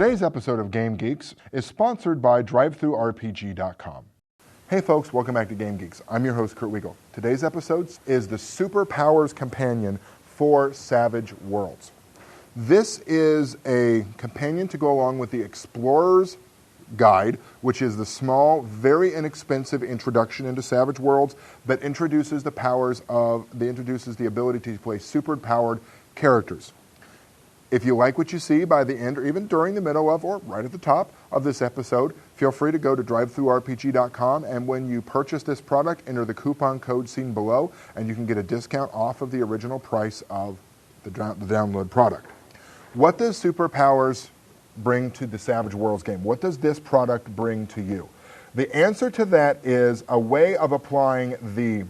Today's episode of Game Geeks is sponsored by DriveThruRPG.com. Hey folks, welcome back to Game Geeks. I'm your host, Kurt Wiegel. Today's episode is the Superpowers Companion for Savage Worlds. This is a companion to go along with the Explorer'S Guide, which is the small, very inexpensive introduction into Savage Worlds that introduces the ability to play super-powered characters. If you like what you see by the end or even during the middle of or right at the top of this episode, feel free to go to DriveThruRPG.com, and when you purchase this product, enter the coupon code seen below and you can get a discount off of the original price of the download product. What does Superpowers bring to the Savage Worlds game? What does this product bring to you? The answer to that is a way of applying the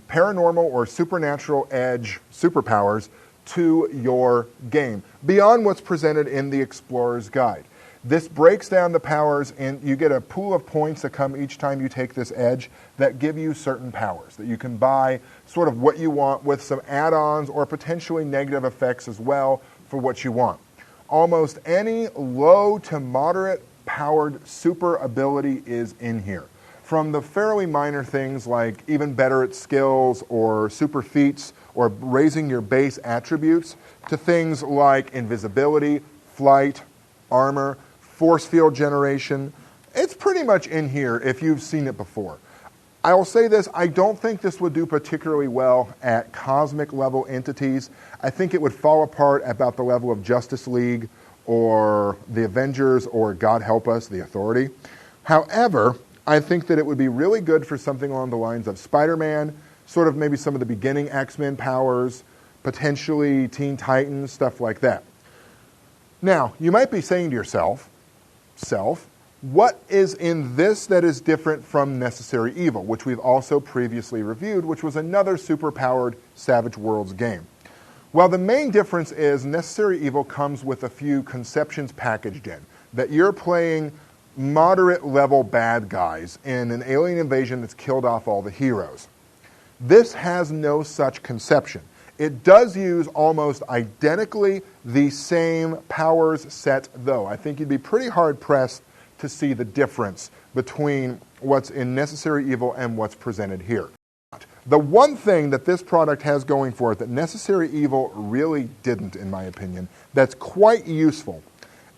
paranormal or supernatural edge superpowers to your game, beyond what's presented in the Explorer's Guide. This breaks down the powers, and you get a pool of points that come each time you take this edge that give you certain powers that you can buy sort of what you want with some add-ons or potentially negative effects as well for what you want. Almost any low to moderate powered super ability is in here. From the fairly minor things like even better at skills or super feats or raising your base attributes to things like invisibility, flight, armor, force field generation. It's pretty much in here if you've seen it before. I will say this, I don't think this would do particularly well at cosmic level entities. I think it would fall apart about the level of Justice League or the Avengers or, God help us, the Authority. However, I think that it would be really good for something along the lines of Spider-Man, sort of maybe some of the beginning X-Men powers, potentially Teen Titans, stuff like that. Now, you might be saying to yourself, what is in this that is different from Necessary Evil, which we've also previously reviewed, which was another super-powered Savage Worlds game? Well, the main difference is Necessary Evil comes with a few conceptions packaged in, that you're playing moderate level bad guys in an alien invasion that's killed off all the heroes. This has no such conception. It does use almost identically the same powers set, though. I think you'd be pretty hard-pressed to see the difference between what's in Necessary Evil and what's presented here. The one thing that this product has going for it that Necessary Evil really didn't, in my opinion, that's quite useful,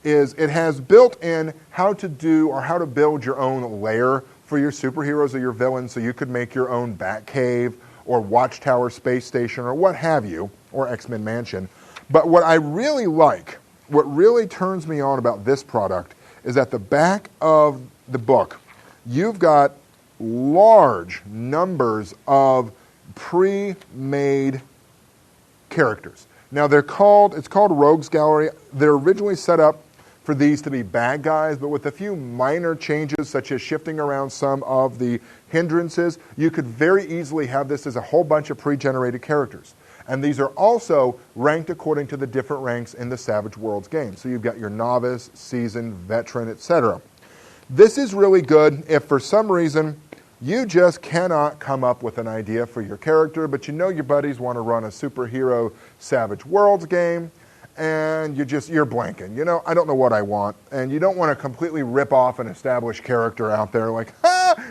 is it has built in how to do or how to build your own lair for your superheroes or your villains, so you could make your own Batcave or Watchtower space station or what have you, or X-Men Mansion. But what I really like, what really turns me on about this product is at the back of the book, you've got large numbers of pre-made characters. Now it's called Rogues Gallery. They're originally set up for these to be bad guys, but with a few minor changes such as shifting around some of the hindrances, you could very easily have this as a whole bunch of pre-generated characters. And these are also ranked according to the different ranks in the Savage Worlds game. So you've got your novice, seasoned, veteran, etc. This is really good if for some reason you just cannot come up with an idea for your character, but you know your buddies want to run a superhero Savage Worlds game, and you're blanking. You know, I don't know what I want. And you don't want to completely rip off an established character out there like,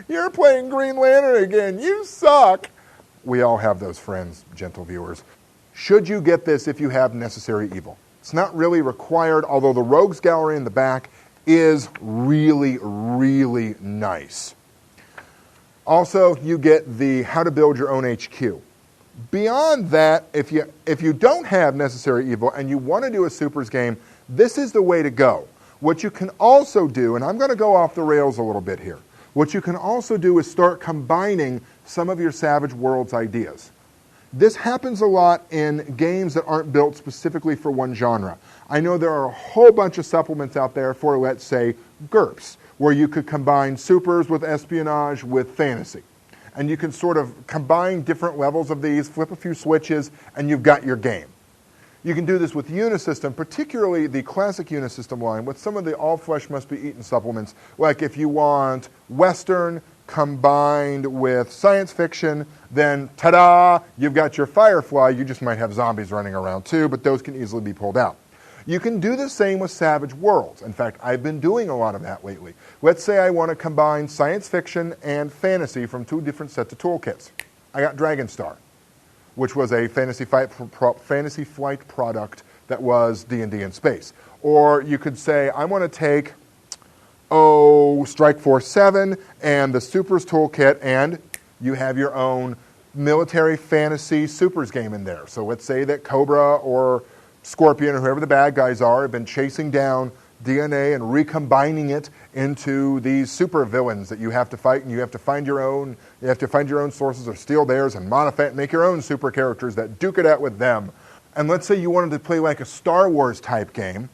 you're playing Green Lantern again. You suck. We all have those friends, gentle viewers. Should you get this if you have Necessary Evil? It's not really required, although the Rogues Gallery in the back is really, really nice. Also, you get the How to Build Your Own HQ. Beyond that, if you don't have Necessary Evil and you want to do a supers game, this is the way to go. What you can also do, and I'm going to go off the rails a little bit here, what you can also do is start combining some of your Savage Worlds ideas. This happens a lot in games that aren't built specifically for one genre. I know there are a whole bunch of supplements out there for, let's say, GURPS, where you could combine supers with espionage with fantasy. And you can sort of combine different levels of these, flip a few switches, and you've got your game. You can do this with Unisystem, particularly the classic Unisystem line, with some of the all-flesh-must-be-eaten supplements, like if you want Western combined with science fiction, then ta-da, you've got your Firefly. You just might have zombies running around too, but those can easily be pulled out. You can do the same with Savage Worlds. In fact, I've been doing a lot of that lately. Let's say I want to combine science fiction and fantasy from 2 different sets of toolkits. I got Dragonstar, which was a Fantasy Flight product that was D&D in space. Or you could say, I want to take, Strike Force 7 and the Supers toolkit, and you have your own military fantasy Supers game in there. So let's say that Cobra or Scorpion or whoever the bad guys are have been chasing down DNA and recombining it into these super villains that you have to fight, and you have to find your own sources or steal theirs and modify it and make your own super characters that duke it out with them. And let's say you wanted to play like a Star Wars type game,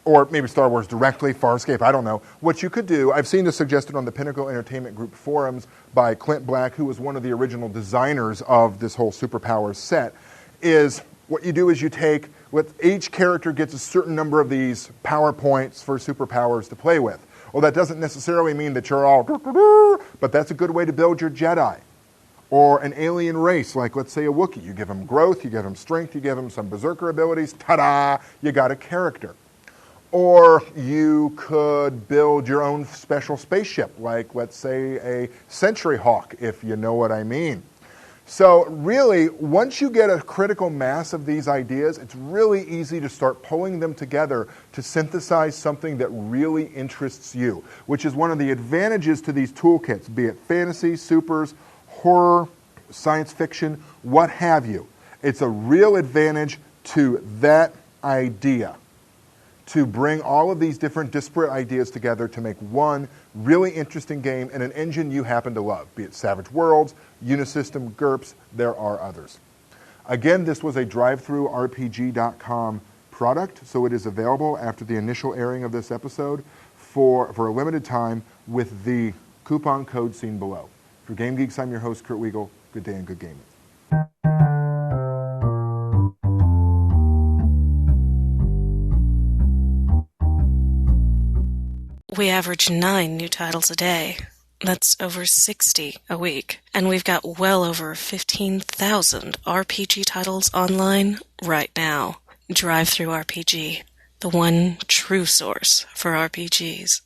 or maybe Star Wars directly, Farscape, I don't know. What you could do, I've seen this suggested on the Pinnacle Entertainment Group forums by Clint Black, who was one of the original designers of this whole Superpowers set, is what you do is you take, with each character gets a certain number of these power points for superpowers to play with. Well, that doesn't necessarily mean that you're all, but that's a good way to build your Jedi. Or an alien race, like let's say a Wookiee. You give them growth, you give them strength, you give them some berserker abilities, ta-da, you got a character. Or you could build your own special spaceship, like let's say a Century Hawk, if you know what I mean. So really, once you get a critical mass of these ideas, it's really easy to start pulling them together to synthesize something that really interests you, which is one of the advantages to these toolkits, be it fantasy, supers, horror, science fiction, what have you. It's a real advantage to that idea, to bring all of these different disparate ideas together to make one really interesting game in an engine you happen to love, be it Savage Worlds, Unisystem, GURPS, there are others. Again, this was a drivethrurpg.com product, so it is available after the initial airing of this episode for a limited time with the coupon code seen below. For Game Geeks, I'm your host, Kurt Wiegel. Good day and good gaming. We average 9 new titles a day. That's over 60 a week. And we've got well over 15,000 RPG titles online right now. DriveThruRPG, the one true source for RPGs.